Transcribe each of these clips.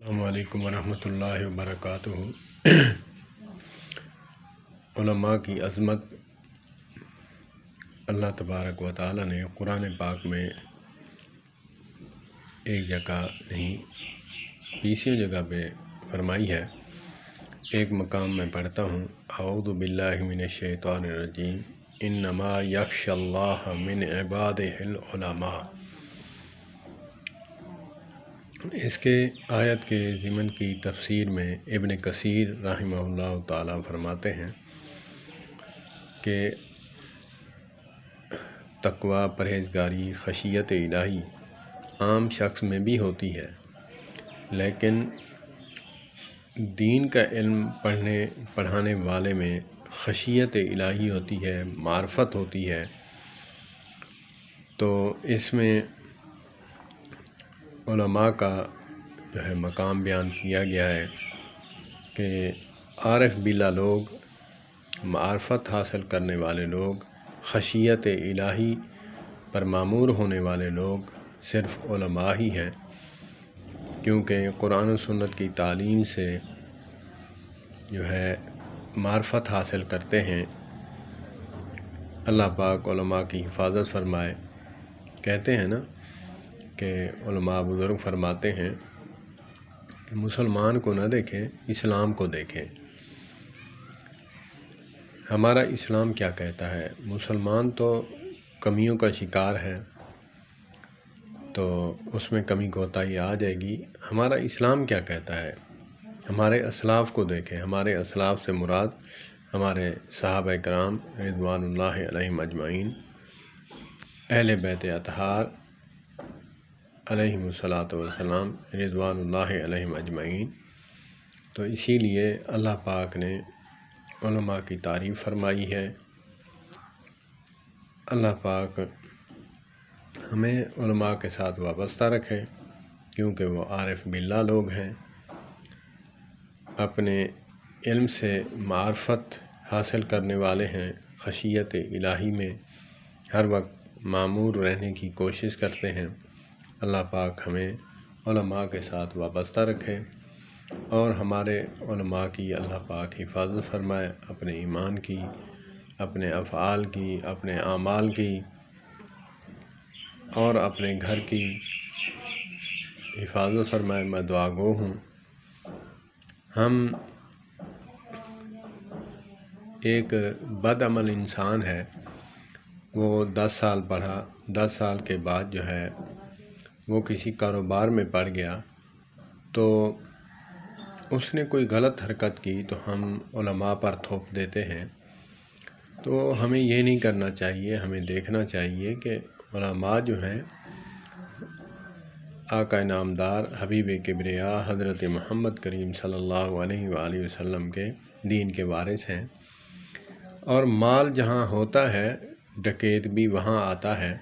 السلام علیکم ورحمۃ اللہ وبرکاتہ۔ علماء کی عظمت اللہ تبارک و تعالی نے قرآن پاک میں ایک جگہ نہیں 20 جگہ پہ فرمائی ہے۔ ایک مقام میں پڑھتا ہوں، اعوذ باللہ من الشیطان الرجیم، انما یخشی اللہ من عبادہ العلماء۔ اس کے آیت کے ضمن کی تفسیر میں ابن کثیر رحمہ اللہ تعالی فرماتے ہیں کہ تقوی، پرہیزگاری، خشیت الہی عام شخص میں بھی ہوتی ہے، لیکن دین کا علم پڑھانے والے میں خشیت الہی ہوتی ہے، معرفت ہوتی ہے۔ تو اس میں علماء کا مقام بیان کیا گیا ہے کہ عارف باللہ لوگ، معرفت حاصل کرنے والے لوگ، خشیت الہی پر معمور ہونے والے لوگ صرف علماء ہی ہیں، کیونکہ قرآن و سنت کی تعلیم سے معرفت حاصل کرتے ہیں۔ اللہ پاک علماء کی حفاظت فرمائے۔ کہتے ہیں نا کہ علماء بزرگ فرماتے ہیں کہ مسلمان کو نہ دیکھیں، اسلام کو دیکھیں۔ ہمارا اسلام کیا کہتا ہے؟ مسلمان تو کمیوں کا شکار ہے، تو اس میں کمی کوتاہی آ جائے گی۔ ہمارا اسلام کیا کہتا ہے؟ ہمارے اسلاف کو دیکھیں۔ ہمارے اسلاف سے مراد ہمارے صحابہ کرام رضوان اللہ علیہم اجمعین، اہل بیت اطہار علیہم الصلاۃ والسلام رضوان اللہ علیہم اجمعین۔ تو اسی لیے اللہ پاک نے علماء کی تعریف فرمائی ہے۔ اللہ پاک ہمیں علماء کے ساتھ وابستہ رکھے، کیونکہ وہ عارف باللہ لوگ ہیں، اپنے علم سے معرفت حاصل کرنے والے ہیں، خشیت الہی میں ہر وقت معمور رہنے کی کوشش کرتے ہیں۔ اللہ پاک ہمیں علماء کے ساتھ وابستہ رکھے اور ہمارے علماء کی اللہ پاک حفاظت فرمائے، اپنے ایمان کی، اپنے افعال کی، اپنے اعمال کی اور اپنے گھر کی حفاظت فرمائے۔ میں دعا گو ہوں۔ ہم ایک بد عمل انسان ہے، وہ 10 سال پڑھا، 10 سال کے بعد وہ کسی کاروبار میں پڑ گیا، تو اس نے کوئی غلط حرکت کی تو ہم علماء پر تھوپ دیتے ہیں۔ تو ہمیں یہ نہیں کرنا چاہیے، ہمیں دیکھنا چاہیے کہ علماء آقا نامدار حبیب کبریا حضرت محمد کریم صلی اللہ علیہ وآلہ وسلم کے دین کے وارث ہیں، اور مال جہاں ہوتا ہے ڈکیت بھی وہاں آتا ہے،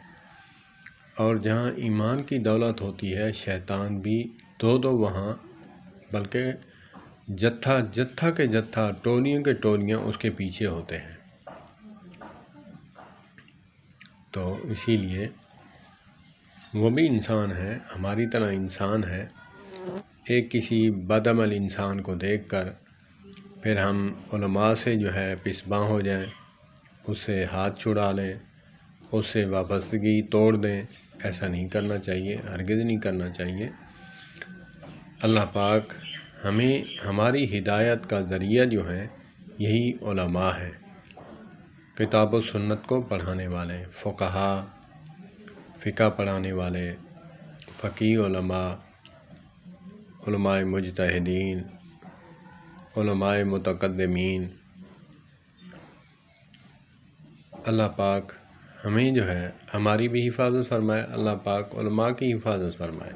اور جہاں ایمان کی دولت ہوتی ہے شیطان بھی دو وہاں، بلکہ جتھا کے جتھا، ٹولیوں کے ٹولیاں اس کے پیچھے ہوتے ہیں۔ تو اسی لیے وہ بھی انسان ہے، ہماری طرح انسان ہے۔ ایک کسی بد عمل انسان کو دیکھ کر پھر ہم علماء سے پسباں ہو جائیں، اس سے ہاتھ چھڑا لیں، اس سے وابستگی توڑ دیں، ایسا نہیں کرنا چاہیے، ہرگز نہیں کرنا چاہیے۔ اللہ پاک ہمیں ہماری ہدایت کا ذریعہ یہی علماء ہے، کتاب و سنت کو پڑھانے والے، فقہا، فقہ پڑھانے والے، فقیہ علماء، علماء مجتہدین، علماء متقدمین۔ اللہ پاک ہمیں ہماری بھی حفاظت فرمائے، اللہ پاک علماء کی حفاظت فرمائے۔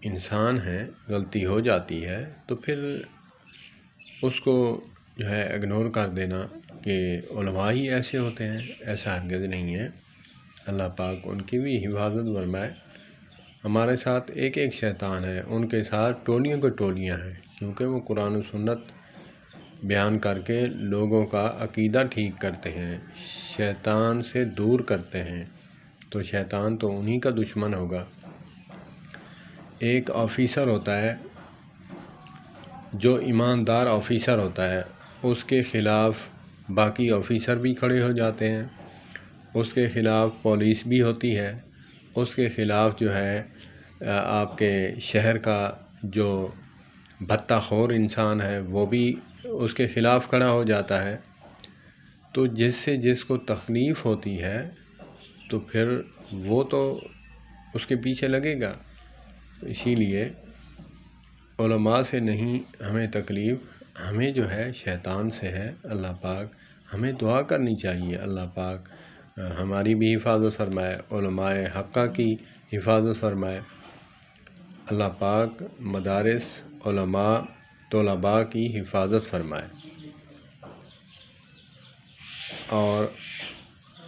انسان ہے، غلطی ہو جاتی ہے تو پھر اس کو اگنور کر دینا کہ علماء ہی ایسے ہوتے ہیں، ایسا ہرگز نہیں ہے۔ اللہ پاک ان کی بھی حفاظت فرمائے۔ ہمارے ساتھ ایک شیطان ہے، ان کے ساتھ ٹولیوں کے ٹولیاں ہیں، کیونکہ وہ قرآن و سنت بیان کر کے لوگوں کا عقیدہ ٹھیک کرتے ہیں، شیطان سے دور کرتے ہیں، تو شیطان تو انہی کا دشمن ہوگا۔ ایک آفیسر ہوتا ہے جو ایماندار آفیسر ہوتا ہے، اس کے خلاف باقی آفیسر بھی کھڑے ہو جاتے ہیں، اس کے خلاف پولیس بھی ہوتی ہے، اس کے خلاف جو ہے آپ کے شہر کا جو بھتہ خور انسان ہے وہ بھی اس کے خلاف کھڑا ہو جاتا ہے۔ تو جس کو تکلیف ہوتی ہے تو پھر وہ تو اس کے پیچھے لگے گا۔ اسی لیے علماء سے نہیں ہمیں تکلیف، ہمیں جو ہے شیطان سے ہے۔ اللہ پاک ہمیں دعا کرنی چاہیے، اللہ پاک ہماری بھی حفاظت فرمائے، علماء حقہ کی حفاظت فرمائے، اللہ پاک مدارس علماء طلباء کی حفاظت فرمائے، اور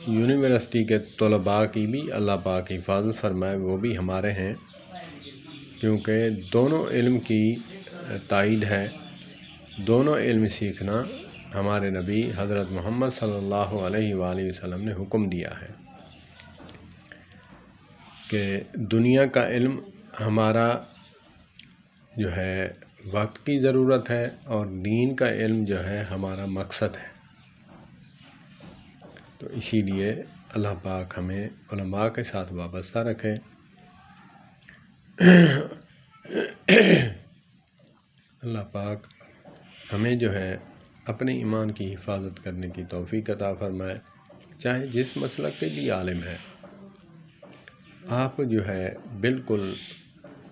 یونیورسٹی کے طلباء کی بھی اللہ پاک حفاظت فرمائے، وہ بھی ہمارے ہیں، کیونکہ دونوں علم کی تائید ہے، دونوں علم سیکھنا ہمارے نبی حضرت محمد صلی اللہ علیہ وآلہ وسلم نے حکم دیا ہے کہ دنیا کا علم ہمارا جو ہے وقت کی ضرورت ہے، اور دین کا علم جو ہے ہمارا مقصد ہے۔ تو اسی لیے اللہ پاک ہمیں علماء کے ساتھ وابستہ رکھے۔ اللہ پاک ہمیں جو ہے اپنے ایمان کی حفاظت کرنے کی توفیق عطا فرمائے، چاہے جس مسلک کے بھی عالم ہے، آپ جو ہے بالکل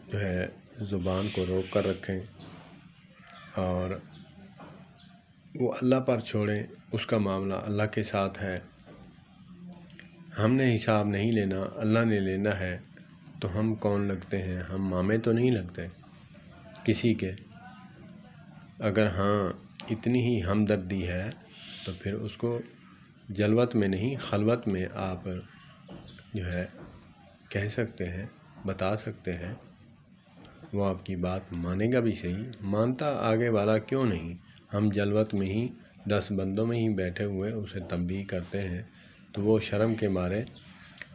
جو ہے زبان کو روک کر رکھیں اور وہ اللہ پر چھوڑیں، اس کا معاملہ اللہ کے ساتھ ہے۔ ہم نے حساب نہیں لینا، اللہ نے لینا ہے، تو ہم کون لگتے ہیں؟ ہم مامے تو نہیں لگتے کسی کے۔ اگر ہاں اتنی ہی ہمدردی ہے تو پھر اس کو جلوت میں نہیں خلوت میں آپ جو ہے کہہ سکتے ہیں، بتا سکتے ہیں، وہ آپ کی بات مانے گا بھی صحیح، مانتا آگے والا کیوں نہیں؟ ہم جلوت میں ہی 10 بندوں میں ہی بیٹھے ہوئے اسے تنبیہ کرتے ہیں تو وہ شرم کے مارے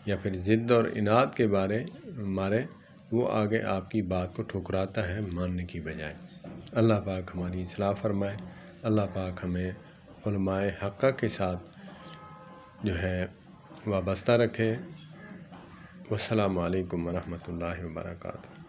یا پھر ضد اور اناد کے مارے وہ آگے آپ کی بات کو ٹھکراتا ہے ماننے کی بجائے۔ اللہ پاک ہماری اصلاح فرمائے، اللہ پاک ہمیں علماء حقہ کے ساتھ جو ہے وابستہ رکھے۔ والسلام علیکم ورحمۃ اللہ وبرکاتہ۔